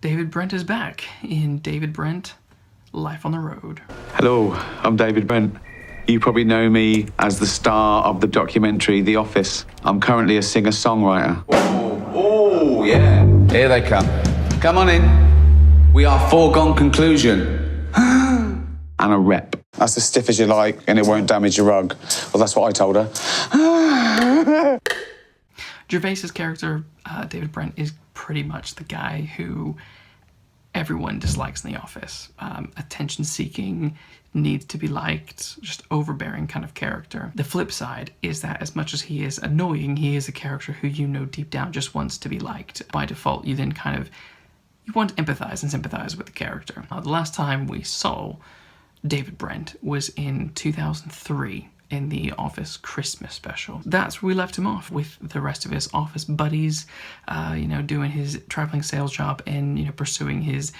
David Brent is back in David Brent, Life on the Road. Hello, I'm David Brent. You probably know me as the star of the documentary The Office. I'm currently a singer-songwriter. Oh, yeah. Here they come. Come on in. We are Foregone Conclusion. And a rep. That's as stiff as you like, and it won't damage your rug. Well, that's what I told her. Gervais's character, David Brent, is pretty much the guy who everyone dislikes in The Office. Attention-seeking, needs to be liked, just overbearing kind of character. The flip side is that as much as he is annoying, he is a character who you know deep down just wants to be liked. By default, you then you want to empathize and sympathize with the character. The last time we saw David Brent was in 2003 in the Office Christmas special. That's where we left him off, with the rest of his Office buddies, doing his traveling sales job and, pursuing his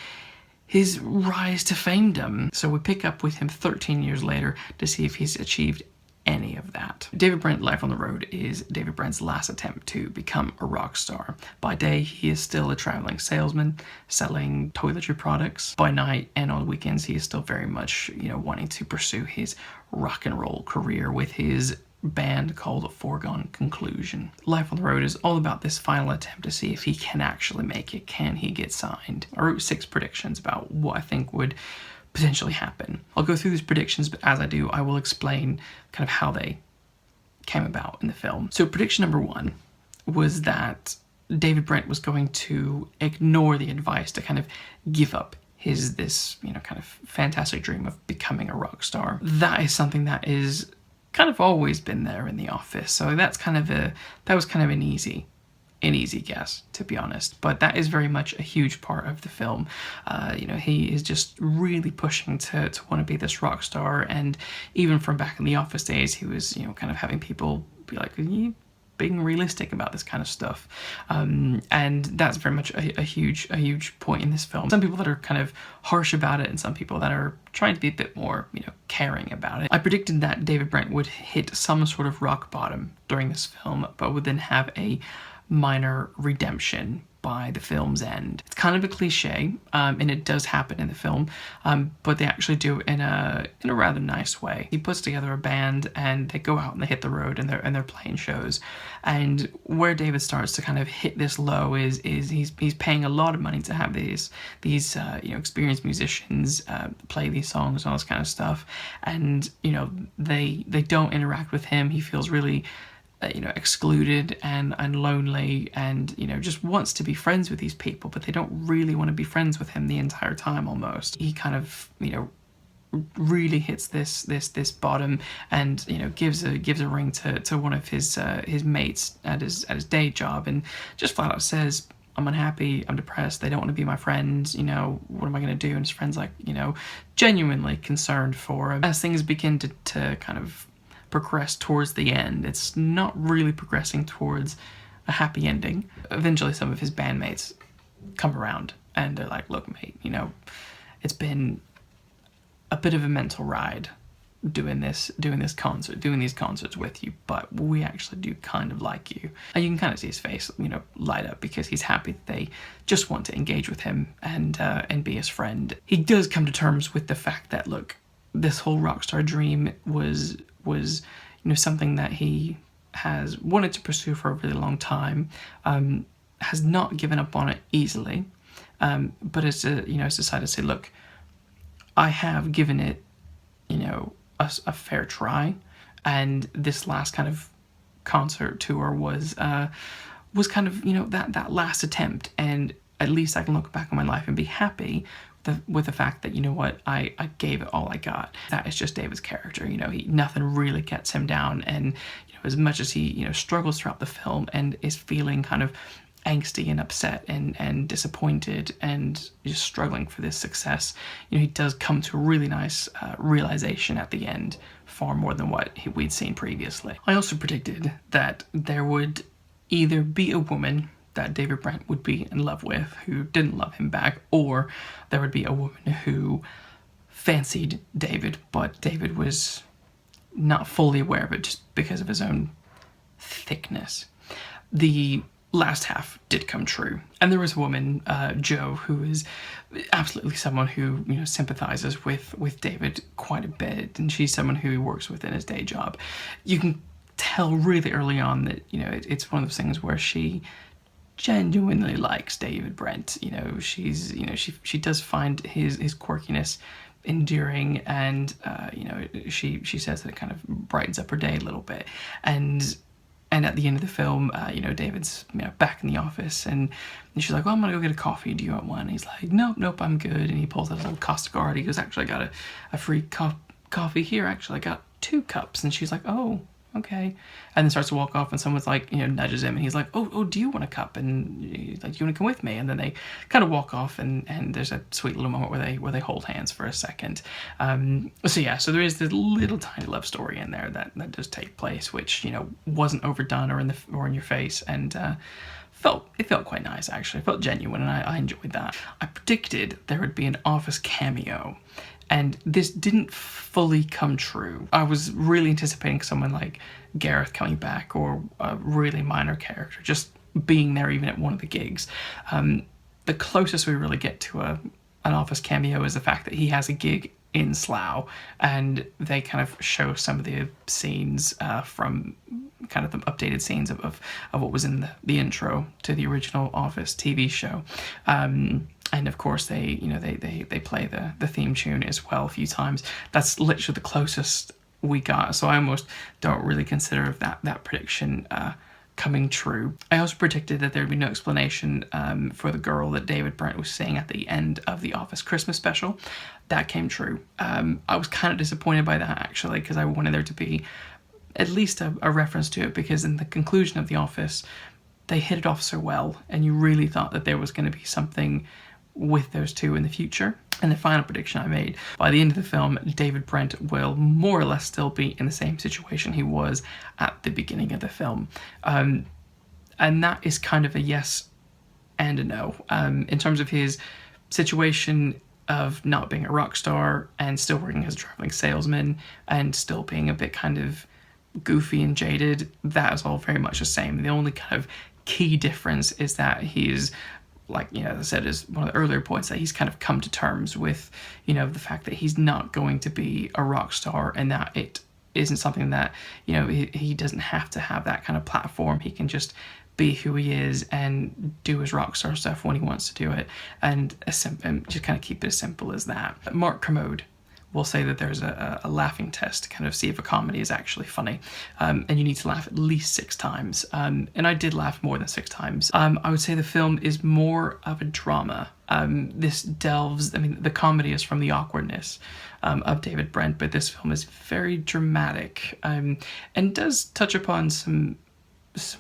rise to famedom. So we pick up with him 13 years later to see if he's achieved any of that. David Brent, Life on the Road is David Brent's last attempt to become a rock star. By day, he is still a traveling salesman selling toiletry products. By night and on weekends, he is still very much, wanting to pursue his rock and roll career with his band called Foregone Conclusion. Life on the Road is all about this final attempt to see if he can actually make it. Can he get signed? I wrote 6 predictions about what I think would potentially happen. I'll go through these predictions, but as I do, I will explain kind of how they came about in the film. So prediction number 1 was that David Brent was going to ignore the advice to kind of give up this kind of fantastic dream of becoming a rock star. That is something that is kind of always been there in The Office. So that was kind of an easy guess, to be honest, but that is very much a huge part of the film. He is just really pushing to want to be this rock star, and even from back in the Office days, he was, kind of having people be like, are you being realistic about this kind of stuff? And that's very much a huge point in this film. Some people that are kind of harsh about it, and some people that are trying to be a bit more, caring about it. I predicted that David Brent would hit some sort of rock bottom during this film, but would then have a minor redemption by the film's end. It's kind of a cliche, and it does happen in the film, but they actually do it in a rather nice way. He puts together a band, and they go out and they hit the road, and they're playing shows. And where David starts to kind of hit this low is he's paying a lot of money to have these experienced musicians play these songs and all this kind of stuff, and they don't interact with him. He feels really excluded and lonely, and just wants to be friends with these people, but they don't really want to be friends with him the entire time. Almost he kind of really hits this bottom, and gives a ring to one of his mates at his day job, and just flat out says, I'm unhappy, I'm depressed, they don't want to be my friends, what am I going to do? And his friend's like, genuinely concerned for him. As things begin to kind of progress towards the end, it's not really progressing towards a happy ending. Eventually some of his bandmates come around and they're like, look mate, it's been a bit of a mental ride doing these concerts with you, but we actually do kind of like you. And you can kind of see his face light up, because he's happy that they just want to engage with him and be his friend. He does come to terms with the fact that, look, this whole rock star dream was something that he has wanted to pursue for a really long time, has not given up on it easily, but has decided to say, look, I have given it a fair try, and this last kind of concert tour was kind of that last attempt, and at least I can look back on my life and be happy with the fact that, I gave it all I got. That is just David's character. Nothing really gets him down, and as much as he struggles throughout the film and is feeling kind of angsty and upset and disappointed and just struggling for this success, he does come to a really nice realization at the end, far more than what we'd seen previously. I also predicted that there would either be a woman that David Brent would be in love with who didn't love him back, or there would be a woman who fancied David, but David was not fully aware of it just because of his own thickness. The last half did come true. And there was a woman, Jo, who is absolutely someone who, you know, sympathizes with David quite a bit, and she's someone who he works with in his day job. You can tell really early on that, you know, it's one of those things where she genuinely likes David Brent. You know, she's, you know, she does find his quirkiness endearing, and you know, she says that it kind of brightens up her day a little bit. And at the end of the film, you know, David's, you know, back in the office, and she's like, "Well, I'm gonna go get a coffee. Do you want one?" And he's like, "Nope, I'm good." And he pulls out his little Costa card. He goes, "Actually, I got a free coffee here. Actually, I got 2 cups." And she's like, "Oh, okay." And then starts to walk off, and someone's like, you know, nudges him, and he's like, "Oh, do you want a cup?" And he's like, "Do you want to come with me?" And then they kind of walk off, and there's a sweet little moment where they hold hands for a second. So there is this little tiny love story in there that does take place, which, you know, wasn't overdone or in your face, and it felt quite nice, actually. It felt genuine, and I enjoyed that. I predicted there would be an Office cameo, and this didn't fully come true. I was really anticipating someone like Gareth coming back, or a really minor character just being there even at one of the gigs. The closest we really get to an Office cameo is the fact that he has a gig in Slough, and they kind of show some of the scenes from kind of the updated scenes of what was in the intro to the original Office TV show. And of course they play the theme tune as well a few times. That's literally the closest we got, so I almost don't really consider that prediction coming true. I also predicted that there would be no explanation for the girl that David Brent was seeing at the end of the Office Christmas special. That came true. I was kind of disappointed by that, actually, because I wanted there to be at least a reference to it, because in the conclusion of The Office, they hit it off so well, and you really thought that there was going to be something with those two in the future. And the final prediction I made, by the end of the film, David Brent will more or less still be in the same situation he was at the beginning of the film. And that is kind of a yes and a no. In terms of his situation of not being a rock star and still working as a traveling salesman and still being a bit kind of goofy and jaded, that is all very much the same. The only kind of key difference is that he's, like, you know, as I said, is one of the earlier points, that he's kind of come to terms with, you know, the fact that he's not going to be a rock star, and that it isn't something that, you know, he doesn't have to have that kind of platform. He can just be who he is and do his rock star stuff when he wants to do it, and just kind of keep it as simple as that. Mark Kermode will say that there's a laughing test to kind of see if a comedy is actually funny, and you need to laugh at least 6 times. And I did laugh more than 6 times. I would say the film is more of a drama. This delves, I mean, the comedy is from the awkwardness of David Brent, but this film is very dramatic, and does touch upon some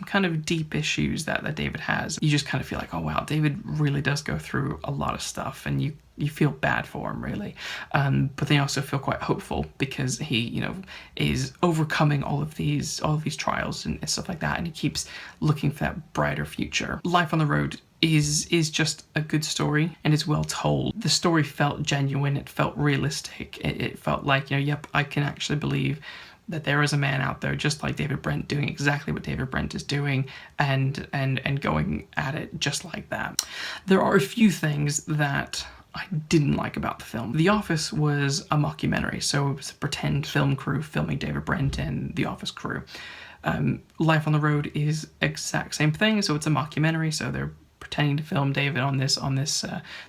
kind of deep issues that David has. You just kind of feel like, oh wow, David really does go through a lot of stuff, and you feel bad for him, really. But then you also feel quite hopeful, because he, you know, is overcoming all of these trials and stuff like that, and he keeps looking for that brighter future. Life on the Road is just a good story, and it's well told. The story felt genuine, it felt realistic, it felt like, you know, yep, I can actually believe that there is a man out there just like David Brent doing exactly what David Brent is doing, and going at it just like that. There are a few things that I didn't like about the film. The Office was a mockumentary, so it was a pretend film crew filming David Brent and the Office crew. Life on the Road is exact same thing, so it's a mockumentary, so they're pretending to film David on this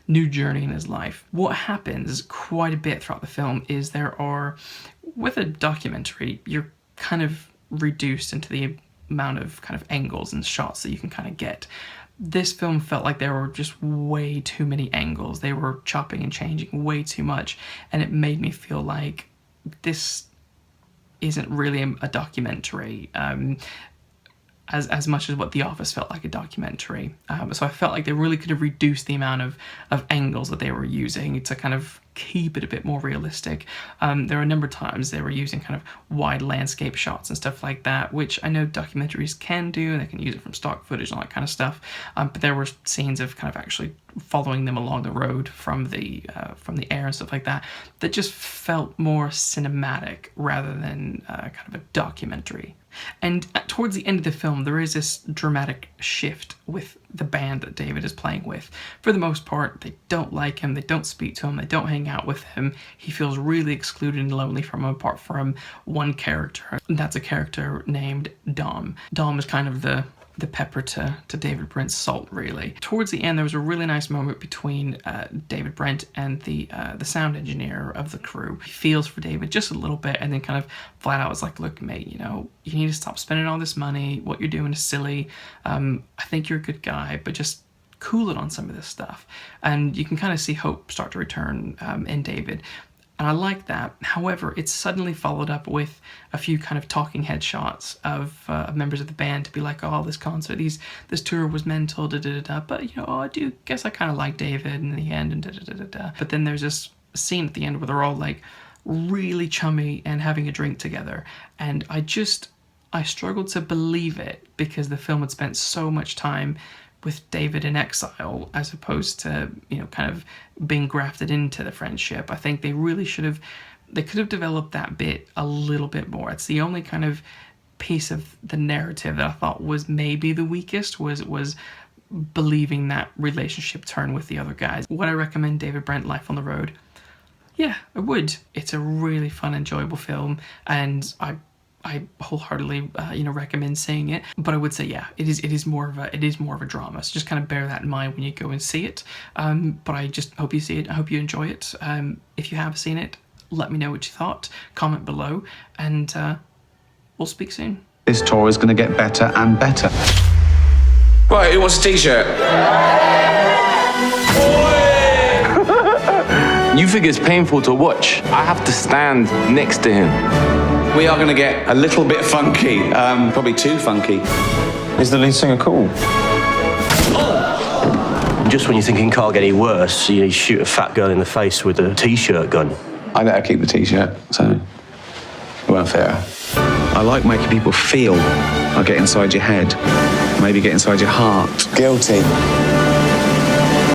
new journey in his life. What happens quite a bit throughout the film is with a documentary, you're kind of reduced into the amount of kind of angles and shots that you can kind of get. This film felt like there were just way too many angles. They were chopping and changing way too much, and it made me feel like this isn't really a documentary. As much as what The Office felt like a documentary. So I felt like they really could have reduced the amount of angles that they were using to kind of keep it a bit more realistic. There were a number of times they were using kind of wide landscape shots and stuff like that, which I know documentaries can do, and they can use it from stock footage and all that kind of stuff. But there were scenes of kind of actually following them along the road from the air and stuff like that, that just felt more cinematic rather than kind of a documentary. And towards the end of the film, there is this dramatic shift with the band that David is playing with. For the most part, they don't like him, they don't speak to him, they don't hang out with him. He feels really excluded and lonely from them, apart from one character. And that's a character named Dom. Dom is kind of the pepper to David Brent's salt, really. Towards the end, there was a really nice moment between David Brent and the sound engineer of the crew. He feels for David just a little bit, and then kind of flat out was like, look, mate, you know, you need to stop spending all this money. What you're doing is silly. I think you're a good guy, but just cool it on some of this stuff. And you can kind of see hope start to return in David. And I like that. However, it's suddenly followed up with a few kind of talking head shots of members of the band to be like, oh, this concert, this tour was mental, da-da-da-da. But, you know, I do guess I kind of like David in the end, and da-da-da-da-da. But then there's this scene at the end where they're all like really chummy and having a drink together. And I struggled to believe it, because the film had spent so much time with David in exile as opposed to, you know, kind of being grafted into the friendship. I think they could have developed that bit a little bit more. It's the only kind of piece of the narrative that I thought was maybe the weakest, was believing that relationship turn with the other guys. Would I recommend David Brent Life on the Road? Yeah, I would. It's a really fun, enjoyable film, and I wholeheartedly, recommend seeing it. But I would say, yeah, it is more of a drama. So just kind of bear that in mind when you go and see it. But I just hope you see it. I hope you enjoy it. If you have seen it, let me know what you thought. Comment below, and we'll speak soon. This tour is going to get better and better. Right, who wants a t-shirt? You think it's painful to watch? I have to stand next to him. We are going to get a little bit funky, probably too funky. Is the lead singer cool? Just when you think it can't get any worse, you shoot a fat girl in the face with a t-shirt gun. I let her keep the t-shirt, so it won't fit her. I like making people feel. I get inside your head, maybe get inside your heart. Guilty.